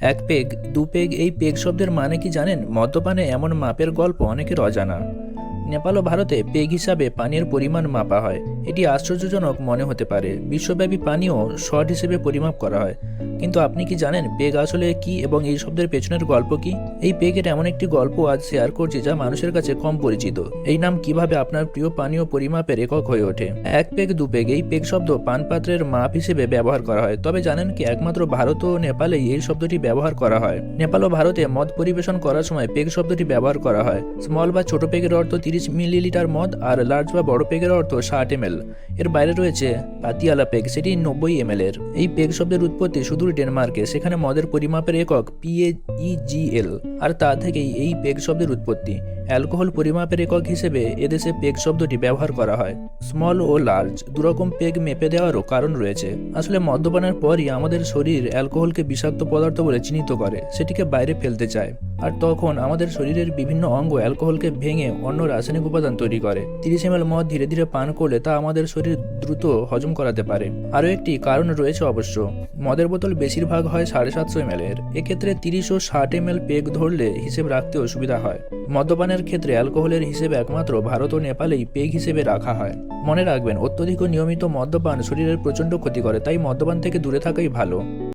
এক পেগ দু পেগ এই পেগ শব্দের মানে কি জানেন? মদ্যপানে এমন মাপের গল্প অনেকের অজানা। নেপাল ও ভারতে পেগ হিসাবে পানির পরিমাণ মাপা হয়। এটি আশ্চর্যজনক মনে হতে পারে, বিশ্বব্যাপী পানিও শট হিসেবে পরিমাপ করা হয়। কিন্তু আপনি কি জানেন পেগ আসলে কি এবং এই শব্দের পেছনের গল্প কি? এই পেগের এমন একটি গল্প আজ শেয়ার করছি যা মানুষের কাছে কম পরিচিত। এই নাম কিভাবে আপনার প্রিয় পানীয় পরিমাপের একক হয়ে ওঠে। এক পেগ দু পেগ এই পেগ শব্দ পানপাত্রের মাপ হিসেবে ব্যবহার করা হয়। তবে জানেন কি একমাত্র ভারত ও নেপালেই এই শব্দটি ব্যবহার করা হয়। নেপাল ও ভারতে মদ পরিবেশন করার সময় পেগ শব্দটি ব্যবহার করা হয়। স্মল বা ছোট পেগের অর্থ 30 মিলিলিটার মদ, আর লার্জ বা বড় পেগের অর্থ 60 ml। এর বাইরে রয়েছে পাতিয়ালা পেগ, সেটি 90 ml এর। এই পেগ শব্দের উৎপত্তি সুদূর ডেনমার্কে, সেখানে মদের পরিমাপের একক PAEGL, আর তা থেকেই এই পেগ শব্দের উৎপত্তি। অ্যালকোহল পরিমাপের একক হিসেবে এদেশে পেগ শব্দটি ব্যবহার করা হয়। স্মল ও লার্জ দুরকম পেগ মেপে দেওয়ারও কারণ রয়েছে। আসলে মদ্যপানের পরই আমাদের শরীর অ্যালকোহলকে বিষাক্ত পদার্থ বলে চিহ্নিত করে, সেটিকে বাইরে ফেলতে চায়, আর তখন আমাদের শরীরের বিভিন্ন অঙ্গ অ্যালকোহলকে ভেঙে অন্য রাসায়নিক উপাদান তৈরি করে। 30 ml মদ ধীরে ধীরে পান করলে তা আমাদের শরীর দ্রুত হজম করাতে পারে। আরও একটি কারণ রয়েছে অবশ্য। মদের বোতল বেশিরভাগ হয় 750 ml এর। এক্ষেত্রে 30 ও 60 ml পেগ ধরলে হিসেব রাখতেও সুবিধা হয়। মদ্যপানের ক্ষেত্রে অ্যালকোহলের হিসেবে একমাত্র ভারত ও নেপালেই পেগ হিসেবে রাখা হয়। মনে রাখবেন, অত্যধিক ও নিয়মিত মদ্যপান শরীরের প্রচণ্ড ক্ষতি করে, তাই মদ্যপান থেকে দূরে থাকাই ভালো।